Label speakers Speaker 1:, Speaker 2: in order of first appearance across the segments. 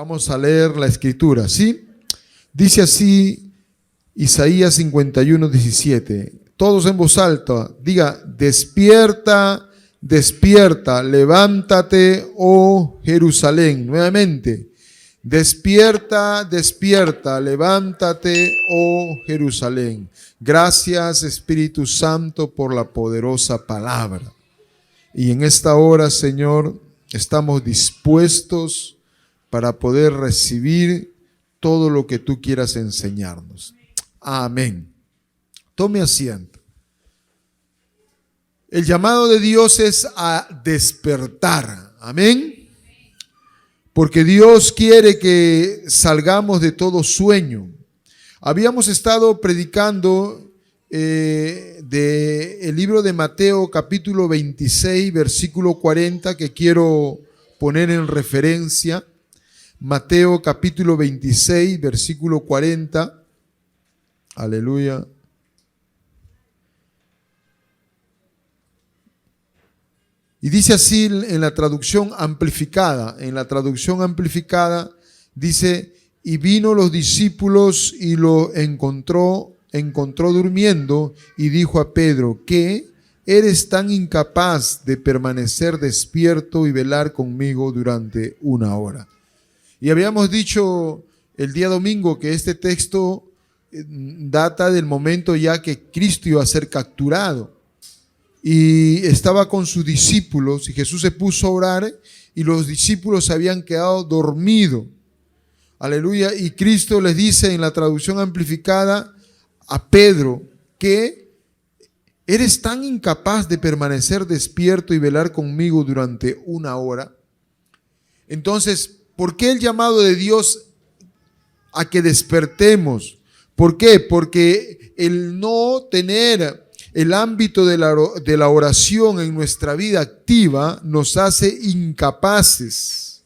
Speaker 1: Vamos a leer la escritura, ¿sí? Dice así Isaías 51:17. Todos en voz alta, diga: despierta, despierta, levántate, oh Jerusalén. Nuevamente, despierta, despierta, levántate, oh Jerusalén. Gracias, Espíritu Santo, por la poderosa palabra. Y en esta hora, Señor, estamos dispuestos para poder recibir todo lo que tú quieras enseñarnos. Amén. Tome asiento. El llamado de Dios es a despertar. Amén. Porque Dios quiere que salgamos de todo sueño. Habíamos estado predicando del libro de Mateo capítulo 26 versículo 40, que quiero poner en referencia. Mateo capítulo 26 versículo 40. Aleluya. Y dice así en la traducción amplificada. En la traducción amplificada dice: y vino los discípulos y lo encontró durmiendo, y dijo a Pedro: ¿qué? ¿Eres tan incapaz de permanecer despierto y velar conmigo durante 1 hora? Y habíamos dicho el día domingo que este texto data del momento ya que Cristo iba a ser capturado. Y estaba con sus discípulos y Jesús se puso a orar y los discípulos se habían quedado dormidos. Aleluya. Y Cristo les dice en la traducción amplificada a Pedro: que eres tan incapaz de permanecer despierto y velar conmigo durante 1 hora. Entonces, ¿por qué el llamado de Dios a que despertemos? ¿Por qué? Porque el no tener el ámbito de la oración en nuestra vida activa nos hace incapaces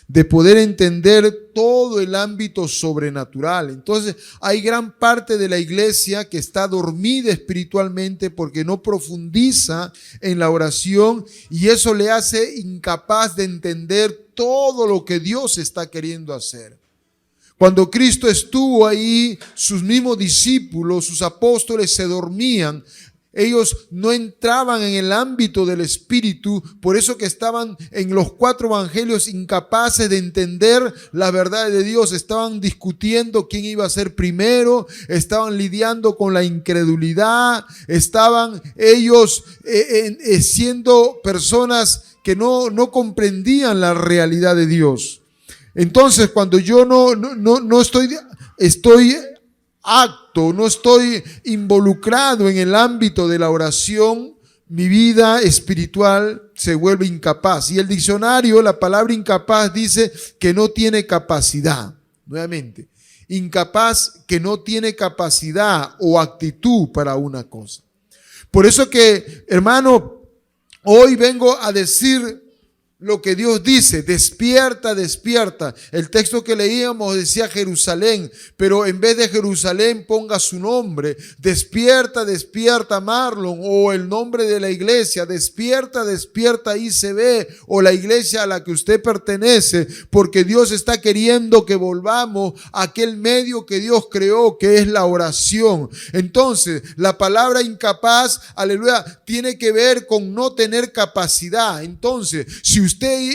Speaker 1: de poder entender todo el ámbito sobrenatural. Entonces, hay gran parte de la iglesia que está dormida espiritualmente porque no profundiza en la oración, y eso le hace incapaz de entender todo lo que Dios está queriendo hacer. Cuando Cristo estuvo ahí, sus mismos discípulos, sus apóstoles se dormían. Ellos no entraban en el ámbito del Espíritu, por eso que estaban en los 4 evangelios incapaces de entender la verdad de Dios. Estaban discutiendo quién iba a ser primero, estaban lidiando con la incredulidad, estaban ellos siendo personas que no comprendían la realidad de Dios. Entonces, cuando yo no estoy involucrado en el ámbito de la oración, mi vida espiritual se vuelve incapaz. Y el diccionario, la palabra incapaz dice que no tiene capacidad. Nuevamente, incapaz, que no tiene capacidad o actitud para una cosa. Por eso que, hermano, hoy vengo a decir lo que Dios dice: despierta, despierta. El texto que leíamos decía Jerusalén, pero en vez de Jerusalén ponga su nombre. Despierta, despierta Marlon, o el nombre de la iglesia. Despierta, despierta ICB, o la iglesia a la que usted pertenece, porque Dios está queriendo que volvamos a aquel medio que Dios creó, que es la oración. Entonces, la palabra incapaz, aleluya, tiene que ver con no tener capacidad. Entonces, si usted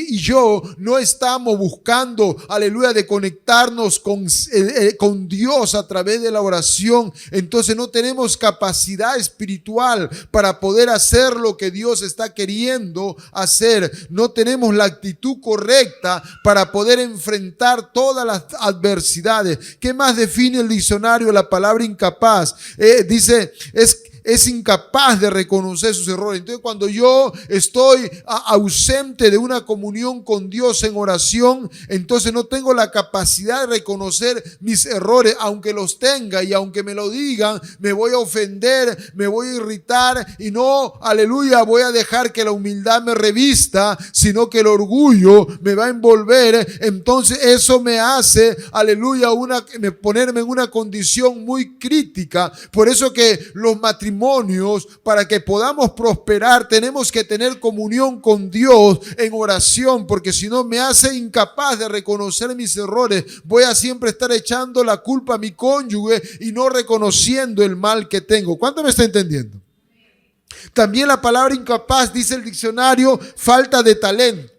Speaker 1: y yo no estamos buscando, aleluya, de conectarnos con Dios a través de la oración, entonces no tenemos capacidad espiritual para poder hacer lo que Dios está queriendo hacer. No tenemos la actitud correcta para poder enfrentar todas las adversidades. ¿Qué más define el diccionario la palabra incapaz? Dice, es incapaz de reconocer sus errores. Entonces, cuando yo estoy ausente de una comunión con Dios en oración, entonces no tengo la capacidad de reconocer mis errores. Aunque los tenga y aunque me lo digan, me voy a ofender, me voy a irritar y no, aleluya, voy a dejar que la humildad me revista, sino que el orgullo me va a envolver. Entonces eso me hace, aleluya, ponerme en una condición muy crítica. Por eso que los matrimonios matrimonios, para que podamos prosperar, tenemos que tener comunión con Dios en oración, porque si no me hace incapaz de reconocer mis errores. Voy a siempre estar echando la culpa a mi cónyuge y no reconociendo el mal que tengo. ¿Cuánto me está entendiendo? También la palabra incapaz, dice el diccionario, falta de talento.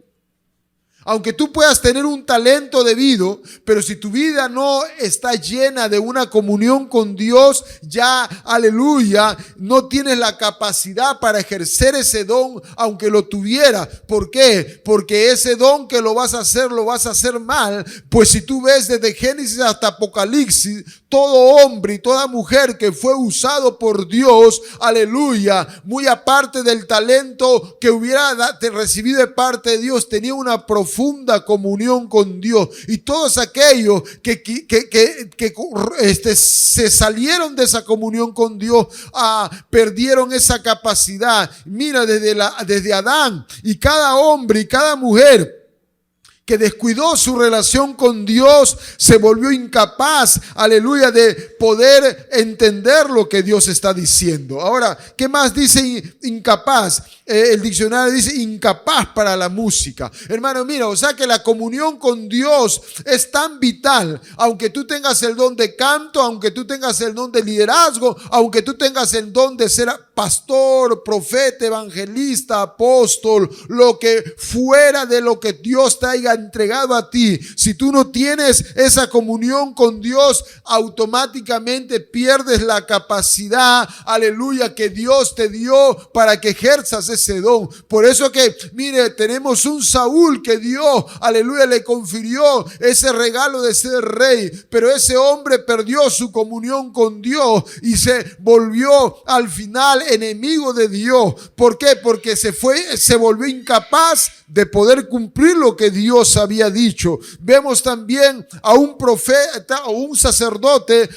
Speaker 1: Aunque tú puedas tener un talento debido, pero si tu vida no está llena de una comunión con Dios, ya, aleluya, no tienes la capacidad para ejercer ese don, aunque lo tuviera. ¿Por qué? Porque ese don que lo vas a hacer mal. Pues si tú ves desde Génesis hasta Apocalipsis, todo hombre y toda mujer que fue usado por Dios, aleluya, muy aparte del talento que hubiera recibido de parte de Dios, tenía una profunda comunión con Dios. Y todos aquellos que se salieron de esa comunión con Dios, perdieron esa capacidad. Mira, desde Adán, y cada hombre y cada mujer que descuidó su relación con Dios, se volvió incapaz, aleluya, de poder entender lo que Dios está diciendo. Ahora, ¿qué más dice incapaz? El diccionario dice incapaz para la música. Hermano, mira, o sea que la comunión con Dios es tan vital. Aunque tú tengas el don de canto, aunque tú tengas el don de liderazgo, aunque tú tengas el don de ser pastor, profeta, evangelista, apóstol, lo que fuera de lo que Dios te haya entregado a ti, si tú no tienes esa comunión con Dios, automáticamente pierdes la capacidad, aleluya, que Dios te dio para que ejerzas ese don. Por eso que, mire, tenemos un Saúl que Dios, aleluya, le confirió ese regalo de ser rey, pero ese hombre perdió su comunión con Dios y se volvió al final enemigo de Dios. ¿Por qué? Porque se volvió incapaz de poder cumplir lo que Dios había dicho. Vemos también a un profeta o un sacerdote,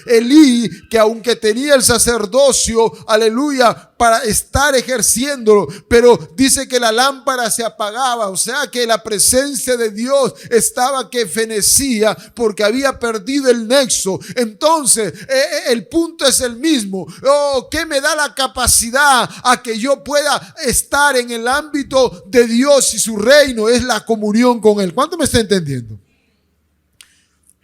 Speaker 1: Elí, que aunque tenía el sacerdocio, aleluya, para estar ejerciéndolo, pero dice que la lámpara se apagaba, o sea que la presencia de Dios estaba que fenecía porque había perdido el nexo. Entonces el punto es el mismo. ¿Qué me da la capacidad a que yo pueda estar en el ámbito de Dios y su reino? Es la comunión con Él. ¿Cuánto me está entendiendo?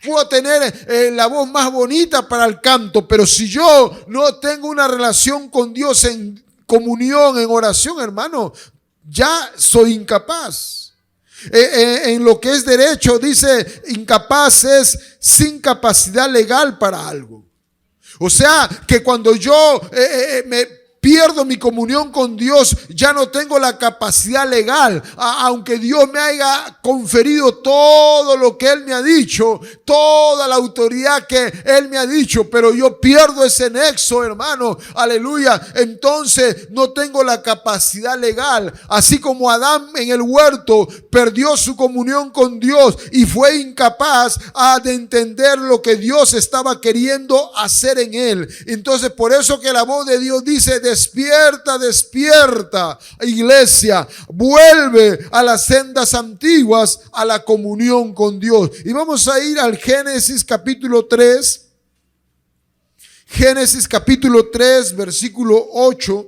Speaker 1: Puedo tener la voz más bonita para el canto, pero si yo no tengo una relación con Dios en comunión, en oración, hermano, ya soy incapaz. En lo que es derecho dice incapaz es sin capacidad legal para algo. O sea que cuando yo pierdo mi comunión con Dios, ya no tengo la capacidad legal, aunque Dios me haya conferido todo lo que Él me ha dicho, toda la autoridad que Él me ha dicho, pero yo pierdo ese nexo, hermano, aleluya. Entonces no tengo la capacidad legal, así como Adán en el huerto perdió su comunión con Dios y fue incapaz de entender lo que Dios estaba queriendo hacer en él. Entonces por eso que la voz de Dios dice: despierta, despierta, iglesia, vuelve a las sendas antiguas, a la comunión con Dios. Y vamos a ir al Génesis capítulo 3. Génesis capítulo 3, versículo 8.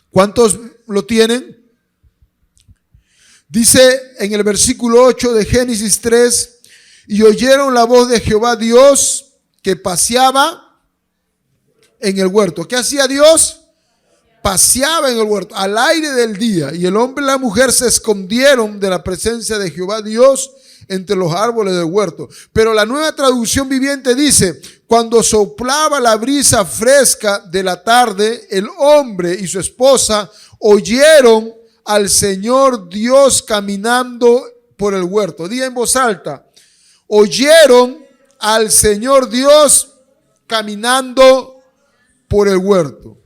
Speaker 1: ¿Cuántos lo tienen? Dice en el versículo 8 de Génesis 3: y oyeron la voz de Jehová Dios que paseaba en el huerto. ¿Qué hacía Dios? Paseaba en el huerto al aire del día, y el hombre y la mujer se escondieron de la presencia de Jehová Dios entre los árboles del huerto. Pero la Nueva Traducción Viviente dice: cuando soplaba la brisa fresca de la tarde, el hombre y su esposa oyeron al Señor Dios caminando por el huerto. Diga en voz alta: oyeron al Señor Dios caminando por el huerto.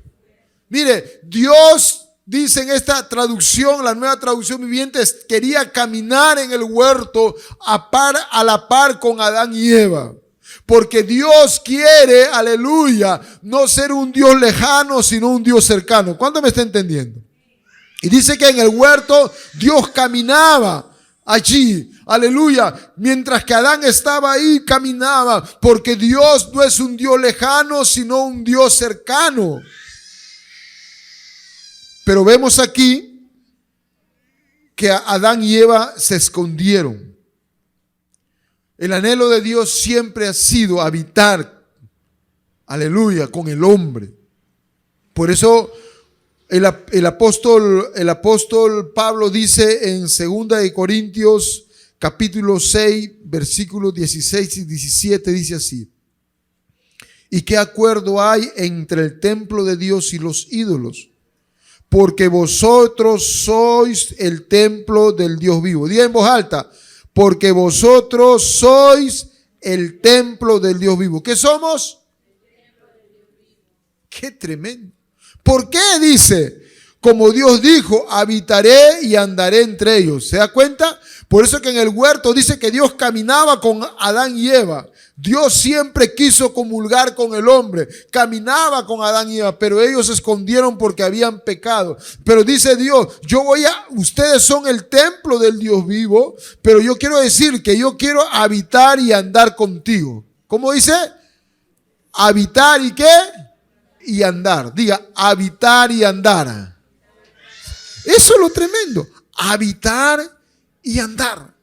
Speaker 1: Mire, Dios dice en esta traducción, la Nueva Traducción Viviente, quería caminar en el huerto a la par con Adán y Eva. Porque Dios quiere, aleluya, no ser un Dios lejano, sino un Dios cercano. ¿Cuánto me está entendiendo? Y dice que en el huerto Dios caminaba allí, aleluya, mientras que Adán estaba ahí, caminaba, porque Dios no es un Dios lejano, sino un Dios cercano. Pero vemos aquí que Adán y Eva se escondieron. El anhelo de Dios siempre ha sido habitar, aleluya, con el hombre. Por eso el apóstol Pablo dice en 2 de Corintios capítulo 6, versículos 16 y 17, dice así: ¿y qué acuerdo hay entre el templo de Dios y los ídolos? Porque vosotros sois el templo del Dios vivo. Diga en voz alta: porque vosotros sois el templo del Dios vivo. ¿Qué somos? Qué tremendo. ¿Por qué dice? Como Dios dijo, habitaré y andaré entre ellos. ¿Se da cuenta? Por eso que en el huerto dice que Dios caminaba con Adán y Eva. Dios siempre quiso comulgar con el hombre. Caminaba con Adán y Eva, pero ellos se escondieron porque habían pecado. Pero dice Dios, ustedes son el templo del Dios vivo, pero yo quiero decir que yo quiero habitar y andar contigo. ¿Cómo dice? Habitar y ¿qué? Y andar. Diga, habitar y andar. Eso es lo tremendo. Habitar y andar.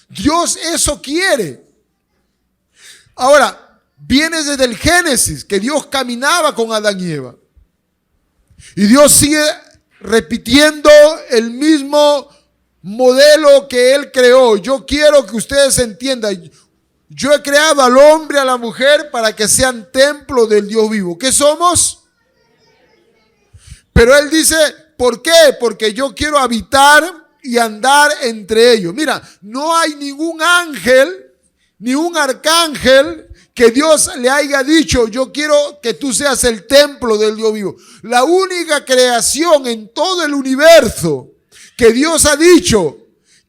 Speaker 1: Dios eso quiere. Ahora, viene desde el Génesis, que Dios caminaba con Adán y Eva. Y Dios sigue repitiendo el mismo modelo que Él creó. Yo quiero que ustedes entiendan. Yo he creado al hombre y a la mujer para que sean templo del Dios vivo. ¿Qué somos? Pero Él dice, ¿por qué? Porque yo quiero habitar y andar entre ellos. Mira, no hay ningún ángel ni un arcángel que Dios le haya dicho, yo quiero que tú seas el templo del Dios vivo. La única creación en todo el universo que Dios ha dicho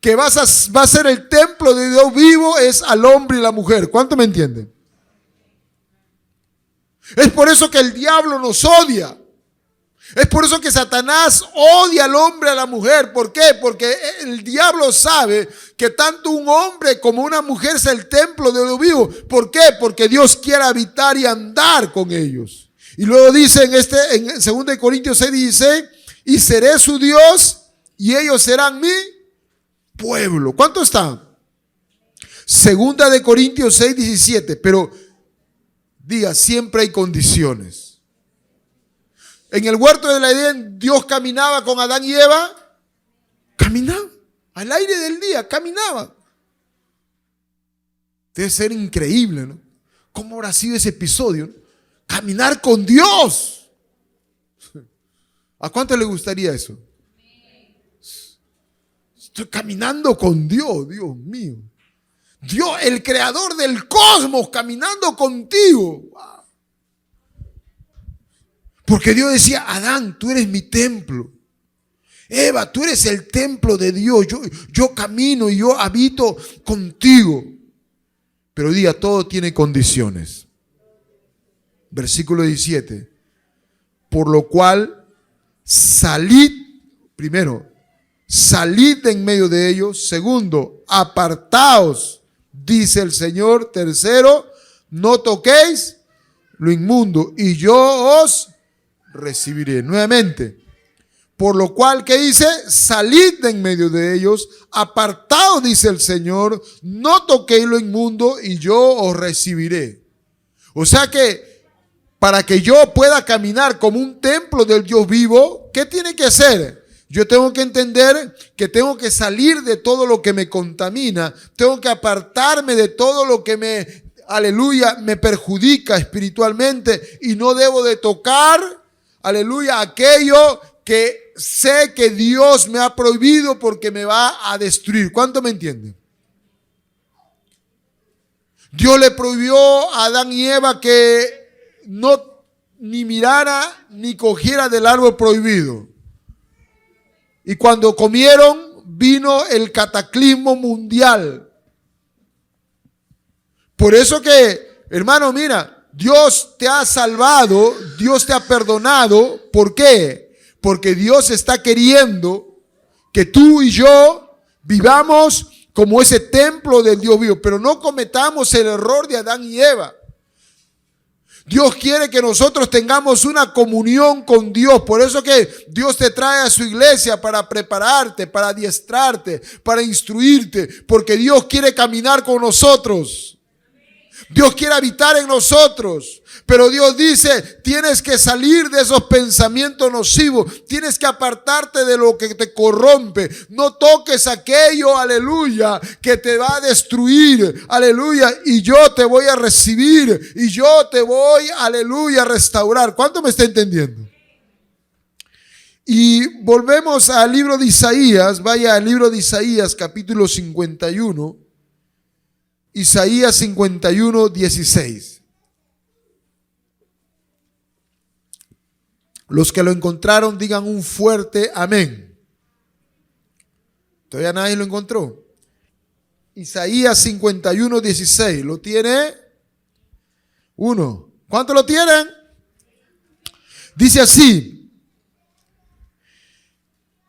Speaker 1: que va a ser el templo de Dios vivo es al hombre y la mujer. ¿Cuánto me entienden? Es por eso que el diablo nos odia. Es por eso que Satanás odia al hombre y a la mujer. ¿Por qué? Porque el diablo sabe que tanto un hombre como una mujer es el templo de Dios vivo. ¿Por qué? Porque Dios quiere habitar y andar con ellos. Y luego dice en 2 Corintios 6, dice, y seré su Dios y ellos serán mi pueblo. ¿Cuánto está? 2 Corintios 6, 17. Pero diga, siempre hay condiciones. En el huerto del Edén, Dios caminaba con Adán y Eva. Caminaba. Al aire del día, caminaba. Debe ser increíble, ¿no? ¿Cómo habrá sido ese episodio, ¿no? Caminar con Dios. ¿A cuánto le gustaría eso? Estoy caminando con Dios, Dios mío. Dios, el creador del cosmos, caminando contigo. Wow. Porque Dios decía, Adán, tú eres mi templo. Eva, tú eres el templo de Dios. Yo camino y yo habito contigo. Pero diga, todo tiene condiciones. Versículo 17. Por lo cual, salid, primero, salid de en medio de ellos. Segundo, apartaos, dice el Señor. Tercero, no toquéis lo inmundo y yo os recibiré. Nuevamente, por lo cual, ¿qué dice? Salid de en medio de ellos, apartaos, dice el Señor, no toquéis lo inmundo y yo os recibiré. O sea que para que yo pueda caminar como un templo del Dios vivo, ¿qué tiene que hacer? Yo tengo que entender que tengo que salir de todo lo que me contamina, tengo que apartarme de todo lo que me perjudica espiritualmente y no debo de tocar, aleluya, aquello que sé que Dios me ha prohibido porque me va a destruir. ¿Cuánto me entienden? Dios le prohibió a Adán y Eva que no ni mirara ni cogiera del árbol prohibido. Y cuando comieron, vino el cataclismo mundial. Por eso que, hermano, mira, Dios te ha salvado, Dios te ha perdonado. ¿Por qué? Porque Dios está queriendo que tú y yo vivamos como ese templo del Dios vivo. Pero no cometamos el error de Adán y Eva. Dios quiere que nosotros tengamos una comunión con Dios. Por eso que Dios te trae a su iglesia para prepararte, para adiestrarte, para instruirte. Porque Dios quiere caminar con nosotros. Dios quiere habitar en nosotros. Pero Dios dice, tienes que salir de esos pensamientos nocivos. Tienes que apartarte de lo que te corrompe. No toques aquello, aleluya, que te va a destruir. Aleluya. Y yo te voy a recibir. Y yo te voy, aleluya, a restaurar. ¿Cuánto me está entendiendo? Y volvemos al libro de Isaías. Vaya al libro de Isaías, capítulo 51. Isaías 51, 16. Los que lo encontraron digan un fuerte amén. Todavía nadie lo encontró. Isaías 51, 16. ¿Lo tiene? Uno. ¿Cuántos lo tienen? Dice así.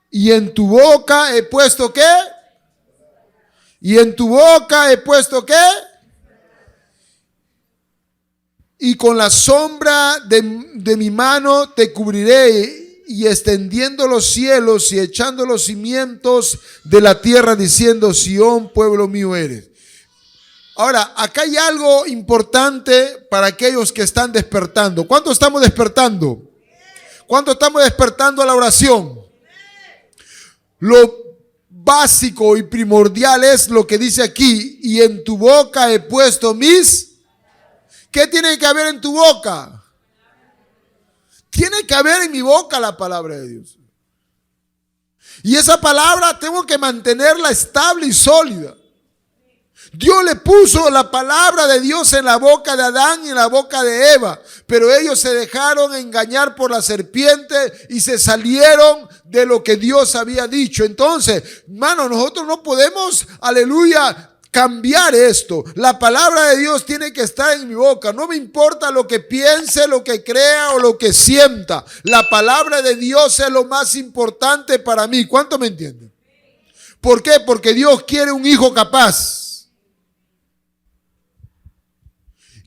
Speaker 1: Y en tu boca he puesto ¿qué? Y en tu boca he puesto ¿qué? Y con la sombra de mi mano te cubriré, y extendiendo los cielos y echando los cimientos de la tierra, diciendo, Sión, pueblo mío eres. Ahora, acá hay algo importante para aquellos que están despertando. ¿Cuánto estamos despertando? ¿Cuánto estamos despertando a la oración? Lo básico y primordial es lo que dice aquí, y en tu boca he puesto mis... ¿Qué tiene que haber en tu boca? Tiene que haber en mi boca la palabra de Dios. Y esa palabra tengo que mantenerla estable y sólida. Dios le puso la palabra de Dios en la boca de Adán y en la boca de Eva, pero ellos se dejaron engañar por la serpiente y se salieron de lo que Dios había dicho. Entonces, hermano, nosotros no podemos, aleluya, cambiar esto. La palabra de Dios tiene que estar en mi boca. No me importa lo que piense, lo que crea o lo que sienta. La palabra de Dios es lo más importante para mí. ¿Cuánto me entienden? ¿Por qué? Porque Dios quiere un hijo capaz.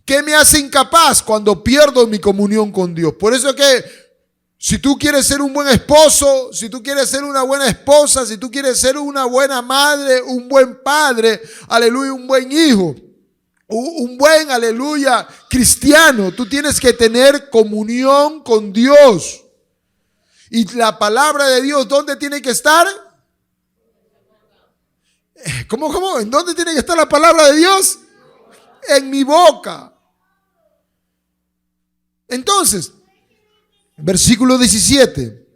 Speaker 1: ¿Qué me hace incapaz? Cuando pierdo mi comunión con Dios. Por eso es que si tú quieres ser un buen esposo, si tú quieres ser una buena esposa, si tú quieres ser una buena madre, un buen padre, aleluya, un buen hijo, un buen, aleluya, cristiano, tú tienes que tener comunión con Dios. Y la palabra de Dios, ¿dónde tiene que estar? ¿Cómo? ¿En dónde tiene que estar la palabra de Dios? En mi boca. Entonces, versículo 17,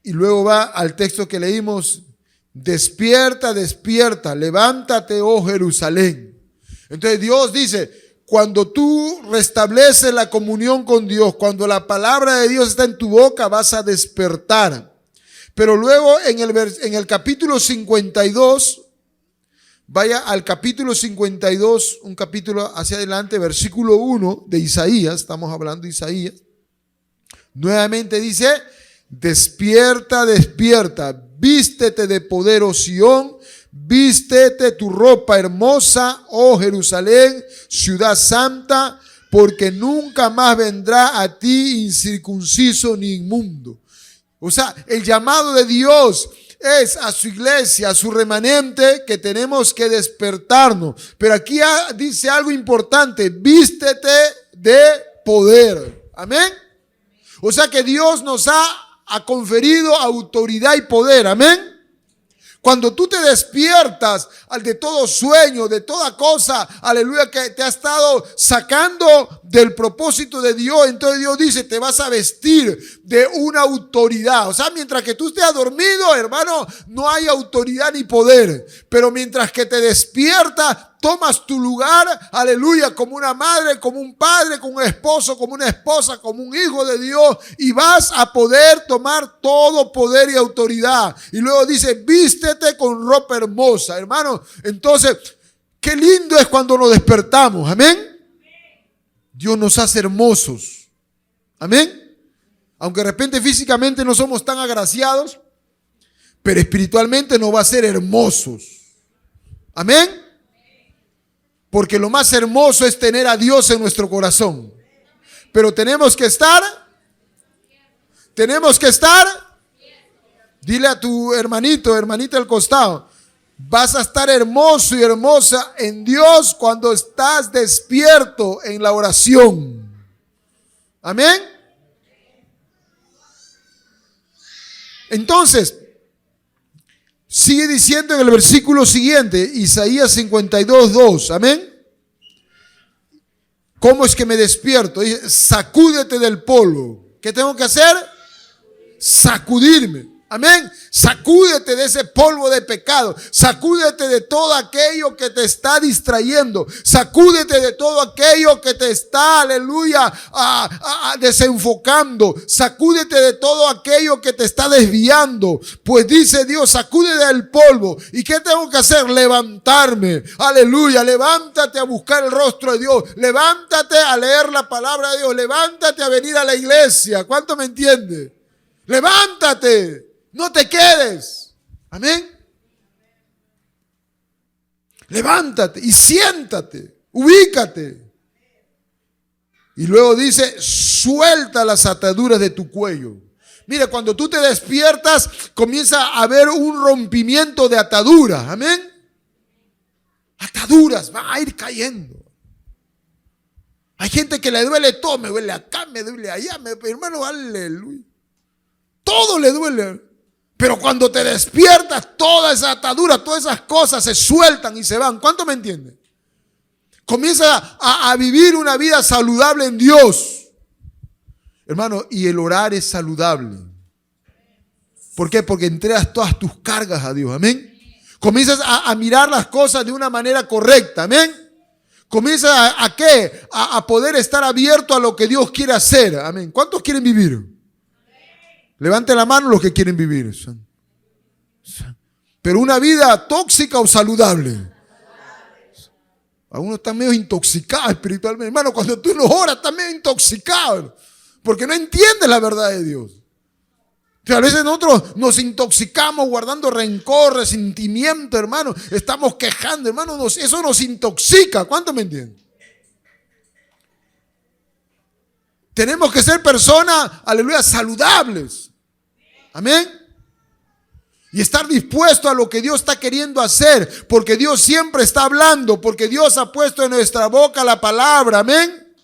Speaker 1: y luego va al texto que leímos, despierta, despierta, levántate, oh Jerusalén. Entonces Dios dice, cuando tú restableces la comunión con Dios, cuando la palabra de Dios está en tu boca, vas a despertar. Pero luego en el capítulo 52, vaya al capítulo 52, un capítulo hacia adelante, versículo 1 de Isaías, estamos hablando de Isaías. Nuevamente dice, despierta, despierta, vístete de poder, oh Sión, vístete tu ropa hermosa, oh Jerusalén, ciudad santa, porque nunca más vendrá a ti incircunciso ni inmundo. O sea, el llamado de Dios es a su iglesia, a su remanente, que tenemos que despertarnos. Pero aquí dice algo importante, vístete de poder. Amén. O sea que Dios nos ha conferido autoridad y poder. Amén. Cuando tú te despiertas de todo sueño, de toda cosa, aleluya, que te ha estado sacando del propósito de Dios, entonces Dios dice, te vas a vestir de una autoridad. O sea, mientras que tú estés dormido, hermano, no hay autoridad ni poder. Pero mientras que te despiertas, tomas tu lugar, aleluya, como una madre, como un padre, como un esposo, como una esposa, como un hijo de Dios, y vas a poder tomar todo poder y autoridad. Y luego dice, vístete con ropa hermosa, hermano. Entonces, qué lindo es cuando nos despertamos, amén. Dios nos hace hermosos, amén. Aunque de repente físicamente no somos tan agraciados, pero espiritualmente nos va a hacer hermosos. Amén. Porque lo más hermoso es tener a Dios en nuestro corazón. Pero tenemos que estar. Dile a tu hermanito, hermanita al costado. Vas a estar hermoso y hermosa en Dios cuando estás despierto en la oración. Amén. Entonces, sigue diciendo en el versículo siguiente, Isaías 52:2. Amén. ¿Cómo es que me despierto? Dice, sacúdete del polvo. ¿Qué tengo que hacer? Sacudirme. Amén. Sacúdete de ese polvo de pecado. Sacúdete de todo aquello que te está distrayendo. Sacúdete de todo aquello que te está, aleluya, desenfocando. Sacúdete de todo aquello que te está desviando. Pues dice Dios, sacúdete del polvo. ¿Y qué tengo que hacer? Levantarme. Aleluya. Levántate a buscar el rostro de Dios. Levántate a leer la palabra de Dios. Levántate a venir a la iglesia. ¿Cuánto me entiende? Levántate. No te quedes. Amén. Levántate y siéntate. Ubícate. Y luego dice, suelta las ataduras de tu cuello. Mira, cuando tú te despiertas, comienza a haber un rompimiento de ataduras. Amén. Ataduras van a ir cayendo. Hay gente que le duele todo. Me duele acá, me duele allá. Hermano, aleluya. Todo le duele. Pero cuando te despiertas, toda esa atadura, todas esas cosas se sueltan y se van. ¿Cuánto me entienden? Comienza a vivir una vida saludable en Dios. Hermano, y el orar es saludable. ¿Por qué? Porque entregas todas tus cargas a Dios. Amén. Comienzas a mirar las cosas de una manera correcta. Amén. Comienzas ¿a qué? A poder estar abierto a lo que Dios quiere hacer. Amén. ¿Cuántos quieren vivir? Levante la mano los que quieren vivir. Pero una vida tóxica o saludable. Algunos están medio intoxicados espiritualmente. Hermano, cuando tú no oras, estás medio intoxicado. Porque no entiendes la verdad de Dios. O sea, a veces nosotros nos intoxicamos guardando rencor, resentimiento, hermano. Estamos quejando, hermano. Eso nos intoxica. ¿Cuánto me entienden? Tenemos que ser personas, aleluya, saludables. Amén. Y estar dispuesto a lo que Dios está queriendo hacer. Porque Dios siempre está hablando. Porque Dios ha puesto en nuestra boca la palabra. Amén.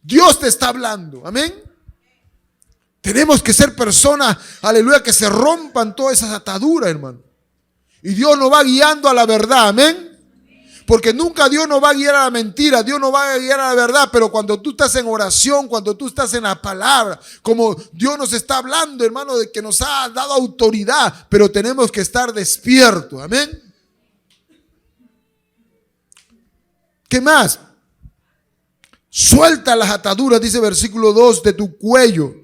Speaker 1: Dios te está hablando. Amén. Tenemos que ser personas, aleluya, que se rompan todas esas ataduras, hermano. Y Dios nos va guiando a la verdad. Amén. Porque nunca Dios nos va a guiar a la mentira, Dios nos va a guiar a la verdad. Pero cuando tú estás en oración, cuando tú estás en la palabra, como Dios nos está hablando, hermano, de que nos ha dado autoridad, pero tenemos que estar despiertos. Amén. ¿Qué más? Suelta las ataduras, dice versículo 2, de tu cuello.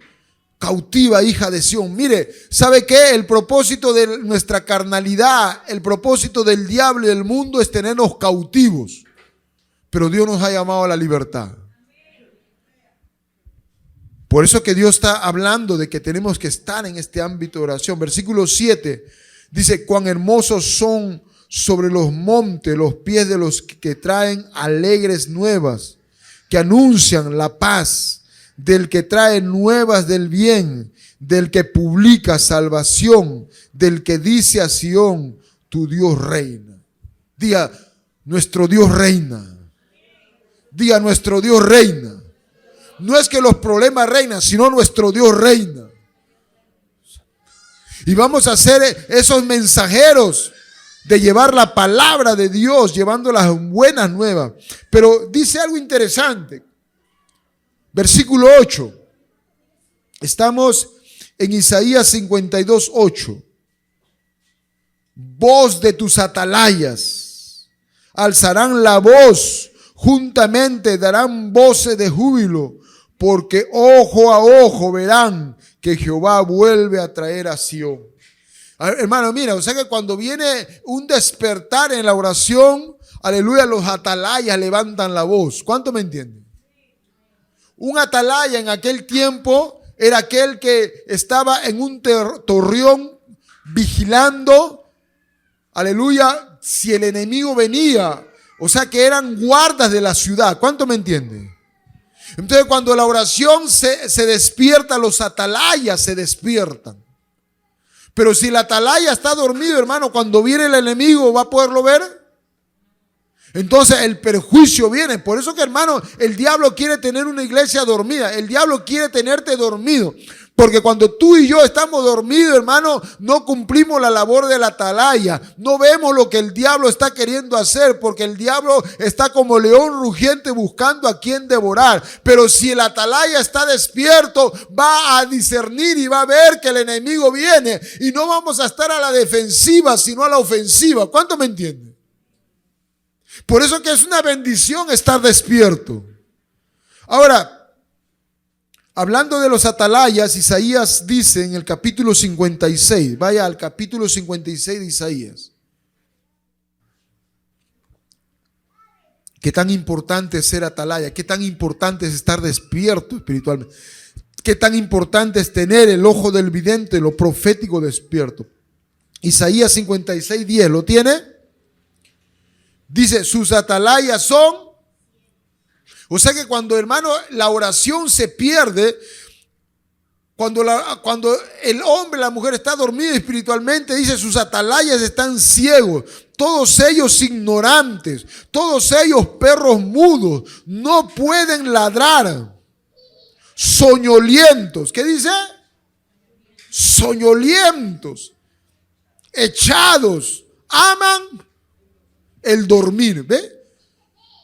Speaker 1: Cautiva, hija de Sión. Mire, ¿sabe qué? El propósito de nuestra carnalidad, el propósito del diablo y del mundo es tenernos cautivos. Pero Dios nos ha llamado a la libertad. Por eso que Dios está hablando de que tenemos que estar en este ámbito de oración. Versículo 7 dice, cuán hermosos son sobre los montes los pies de los que traen alegres nuevas, que anuncian la paz, del que trae nuevas del bien, del que publica salvación, del que dice a Sión, tu Dios reina. Diga, nuestro Dios reina. Diga, nuestro Dios reina. No es que los problemas reinan, sino nuestro Dios reina. Y vamos a ser esos mensajeros de llevar la palabra de Dios, llevando las buenas nuevas. Pero dice algo interesante. Versículo 8. Estamos en Isaías 52:8. Voz de tus atalayas. Alzarán la voz. Juntamente darán voces de júbilo. Porque ojo a ojo verán que Jehová vuelve a traer a Sión. Hermano, mira, o sea que cuando viene un despertar en la oración, aleluya, los atalayas levantan la voz. ¿Cuánto me entienden? Un atalaya en aquel tiempo era aquel que estaba en un torreón vigilando aleluya, si el enemigo venía, o sea que eran guardas de la ciudad. ¿Cuánto me entienden? Entonces cuando la oración se despierta, los atalayas se despiertan. Pero si el atalaya está dormido, hermano, cuando viene el enemigo, ¿va a poderlo ver? Entonces el perjuicio viene. Por eso que, hermano, el diablo quiere tener una iglesia dormida. El diablo quiere tenerte dormido. Porque cuando tú y yo estamos dormidos, hermano, no cumplimos la labor del atalaya. No vemos lo que el diablo está queriendo hacer, porque el diablo está como león rugiente buscando a quien devorar. Pero si el atalaya está despierto, va a discernir y va a ver que el enemigo viene. Y no vamos a estar a la defensiva, sino a la ofensiva. ¿Cuánto me entienden? Por eso que es una bendición estar despierto. Ahora, hablando de los atalayas, Isaías dice en el capítulo 56, vaya al capítulo 56 de Isaías. Qué tan importante es ser atalaya, qué tan importante es estar despierto espiritualmente, qué tan importante es tener el ojo del vidente, lo profético despierto. Isaías 56, 10, ¿lo tiene? Dice, sus atalayas son... O sea que cuando, hermano, la oración se pierde, cuando el hombre, la mujer está dormido espiritualmente, dice, sus atalayas están ciegos, todos ellos ignorantes, todos ellos perros mudos, no pueden ladrar, soñolientos. ¿Qué dice? Soñolientos, echados, aman el dormir. ¿Ve?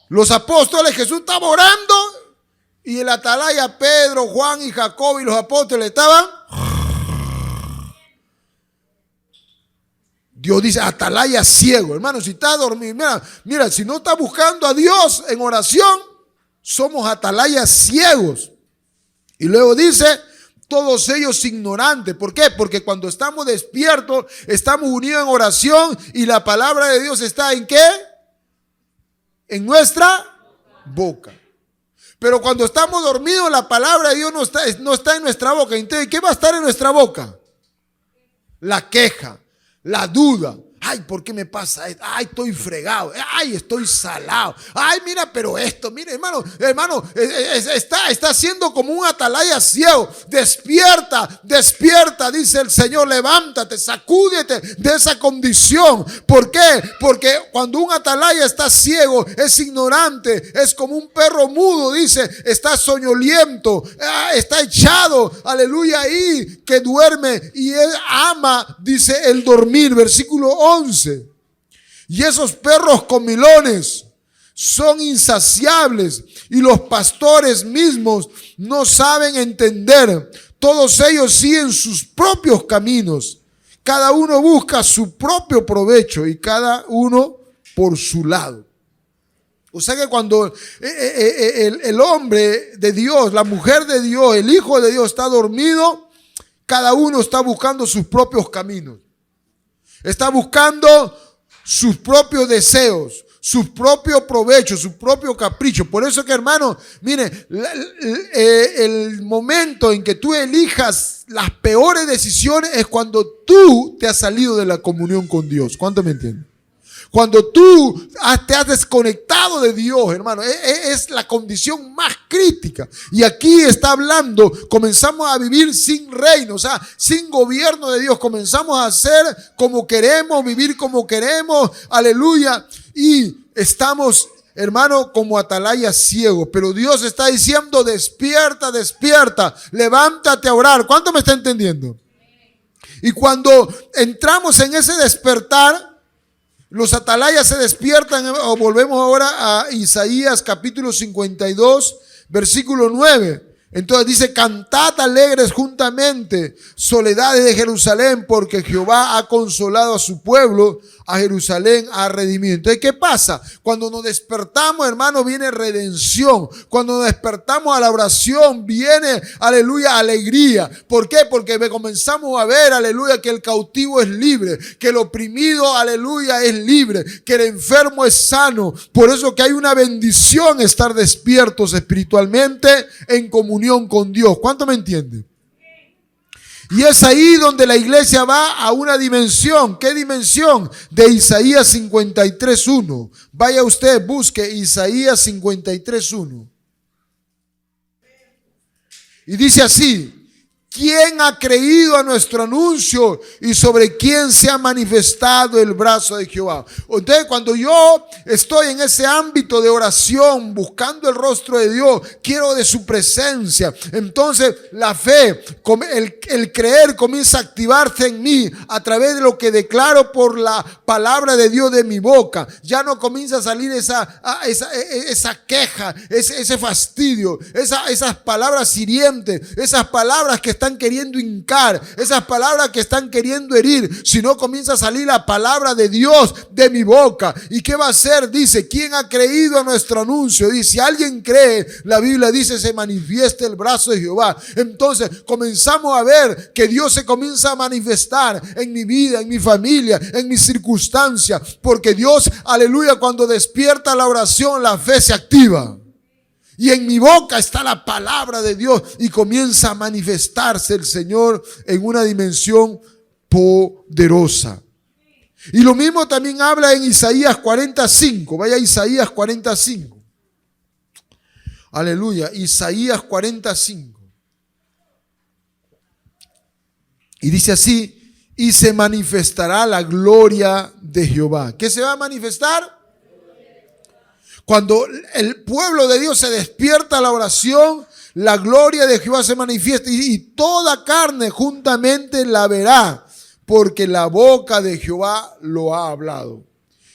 Speaker 1: Los apóstoles, Jesús estaba orando y el atalaya Pedro, Juan y Jacob y los apóstoles estaban. Dios dice, atalaya ciego. Hermano, si está dormido, mira, si no está buscando a Dios en oración, somos atalayas ciegos. Y luego dice, todos ellos ignorantes. ¿Por qué? Porque cuando estamos despiertos, estamos unidos en oración y la palabra de Dios está ¿en qué? En nuestra boca. Pero cuando estamos dormidos, la palabra de Dios no está en nuestra boca. Entonces, ¿qué va a estar en nuestra boca? La queja, la duda. Ay, ¿por qué me pasa esto? Ay, estoy fregado. Ay, estoy salado. Ay, mira, pero esto, mira, hermano, está siendo como un atalaya ciego. Despierta, despierta, dice el Señor, levántate, sacúdete de esa condición. ¿Por qué? Porque cuando un atalaya está ciego, es ignorante, es como un perro mudo, dice, está soñoliento, está echado, aleluya, ahí, que duerme y él ama, dice, el dormir, versículo 11. Y esos perros comilones son insaciables y los pastores mismos no saben entender. Todos ellos siguen sus propios caminos. Cada uno busca su propio provecho y cada uno por su lado. O sea que cuando el hombre de Dios, la mujer de Dios, el hijo de Dios está dormido, cada uno está buscando sus propios caminos. Está buscando sus propios deseos, sus propios provechos, su propio capricho. Por eso que, hermano, mire, el momento en que tú elijas las peores decisiones es cuando tú te has salido de la comunión con Dios. ¿Cuánto me entienden? Cuando tú te has desconectado de Dios, hermano, es la condición más crítica. Y aquí está hablando, comenzamos a vivir sin reino, o sea, sin gobierno de Dios. Comenzamos a hacer como queremos, vivir como queremos, aleluya. Y estamos, hermano, como atalayas ciegos. Pero Dios está diciendo, despierta, despierta, levántate a orar. ¿Cuánto me está entendiendo? Y cuando entramos en ese despertar, los atalayas se despiertan. Volvemos ahora a Isaías capítulo 52, versículo 9. Entonces dice, cantad alegres juntamente, soledades de Jerusalén, porque Jehová ha consolado a su pueblo, a Jerusalén ha redimido. Entonces, ¿qué pasa? Cuando nos despertamos, hermano, viene redención. Cuando nos despertamos a la oración, viene, aleluya, alegría. ¿Por qué? Porque comenzamos a ver, aleluya, que el cautivo es libre, que el oprimido, aleluya, es libre, que el enfermo es sano. Por eso que hay una bendición estar despiertos espiritualmente en comunión con Dios. ¿Cuánto me entienden? Y es ahí donde la iglesia va a una dimensión. ¿Qué dimensión? De Isaías 53:1. Vaya usted, busque Isaías 53:1. Y dice así: ¿quién ha creído a nuestro anuncio y sobre quién se ha manifestado el brazo de Jehová? Entonces, cuando yo estoy en ese ámbito de oración, buscando el rostro de Dios, quiero de su presencia, entonces la fe, el creer comienza a activarse en mí a través de lo que declaro por la palabra de Dios de mi boca. Ya no comienza a salir esa queja, ese fastidio, esas palabras hirientes, esas palabras que están queriendo hincar, esas palabras que están queriendo herir, sino comienza a salir la palabra de Dios de mi boca. ¿Y qué va a hacer? Dice: ¿quién ha creído a nuestro anuncio? Dice: si alguien cree, la Biblia dice, se manifiesta el brazo de Jehová. Entonces comenzamos a ver que Dios se comienza a manifestar en mi vida, en mi familia, en mis circunstancias, porque Dios, aleluya, cuando despierta la oración, la fe se activa. Y en mi boca está la palabra de Dios y comienza a manifestarse el Señor en una dimensión poderosa. Y lo mismo también habla en Isaías 45. Vaya a Isaías 45. Aleluya, Isaías 45. Y dice así: y se manifestará la gloria de Jehová. ¿Qué se va a manifestar? Cuando el pueblo de Dios se despierta a la oración, la gloria de Jehová se manifiesta y toda carne juntamente la verá, porque la boca de Jehová lo ha hablado.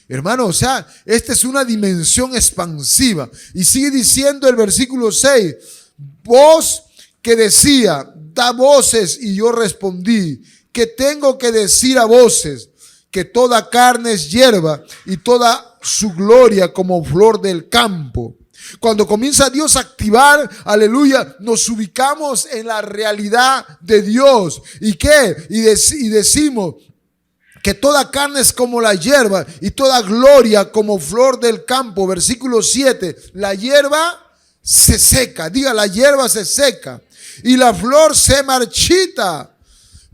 Speaker 1: Hermano, o sea, esta es una dimensión expansiva. Y sigue diciendo el versículo 6: voz que decía, da voces, y yo respondí, ¿qué tengo que decir a voces? Que toda carne es hierba y toda su gloria como flor del campo. Cuando comienza Dios a activar, aleluya, nos ubicamos en la realidad de Dios. ¿Y qué? Y decimos que toda carne es como la hierba y toda gloria como flor del campo. Versículo 7, la hierba se seca. Diga, la hierba se seca y la flor se marchita,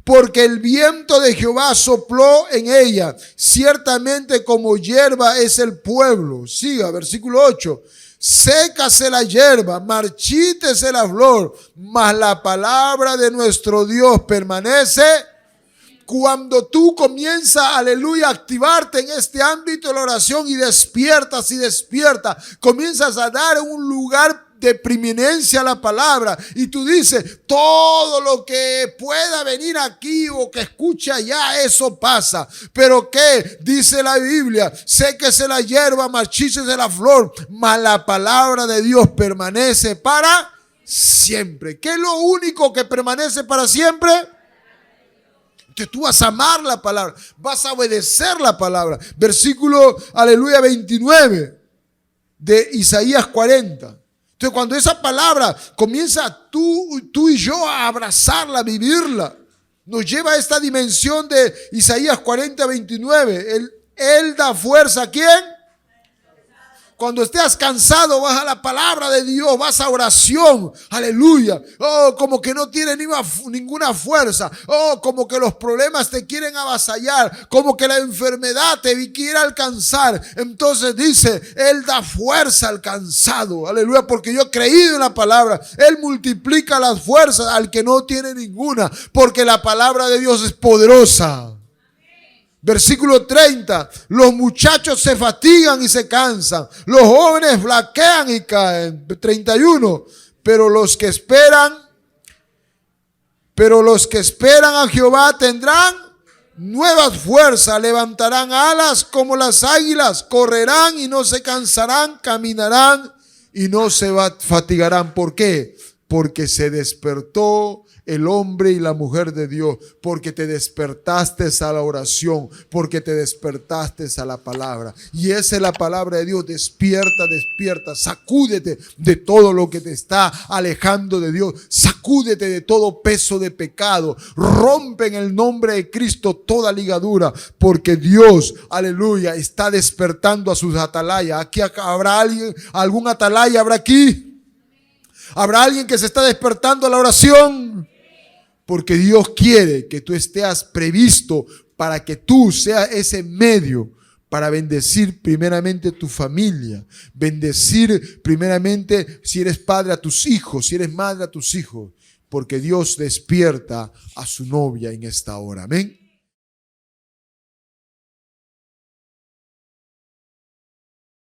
Speaker 1: porque el viento de Jehová sopló en ella. Ciertamente como hierba es el pueblo. Siga, versículo 8. Sécase la hierba, marchítese la flor, mas la palabra de nuestro Dios permanece. Cuando tú comienzas, aleluya, a activarte en este ámbito de la oración y despiertas, comienzas a dar un lugar de preeminencia a la palabra, y tú dices: todo lo que pueda venir aquí o que escuche allá, eso pasa. Pero ¿qué dice la Biblia? Séquese la hierba, marchícese la flor, mas la palabra de Dios permanece para siempre. ¿Qué es lo único que permanece para siempre? Que tú vas a amar la palabra, vas a obedecer la palabra. Versículo, aleluya, 29 de Isaías 40. Entonces, cuando esa palabra comienza tú y yo a abrazarla, a vivirla, nos lleva a esta dimensión de Isaías 40, 29. Él da fuerza ¿a quién? Cuando estés cansado, vas a la palabra de Dios, vas a oración, aleluya. Oh, como que no tienes ninguna fuerza. Oh, como que los problemas te quieren avasallar, como que la enfermedad te quiere alcanzar. Entonces dice: Él da fuerza al cansado, aleluya, porque yo he creído en la palabra. Él multiplica las fuerzas al que no tiene ninguna, porque la palabra de Dios es poderosa. Versículo 30, los muchachos se fatigan y se cansan, los jóvenes flaquean y caen. 31, pero los que esperan a Jehová tendrán nuevas fuerzas, levantarán alas como las águilas, correrán y no se cansarán, caminarán y no se fatigarán. ¿Por qué? Porque se despertó el hombre y la mujer de Dios, porque te despertaste a la oración, porque te despertaste a la palabra. Y esa es la palabra de Dios. Despierta, sacúdete de todo lo que te está alejando de Dios, sacúdete de todo peso de pecado, rompe en el nombre de Cristo toda ligadura, porque Dios, aleluya, está despertando a sus atalayas. Aquí habrá alguien, algún atalaya habrá aquí. ¿Habrá alguien que se está despertando a la oración? Porque Dios quiere que tú estés previsto para que tú seas ese medio para bendecir primeramente tu familia, bendecir primeramente si eres padre a tus hijos, si eres madre a tus hijos, porque Dios despierta a su novia en esta hora. Amén.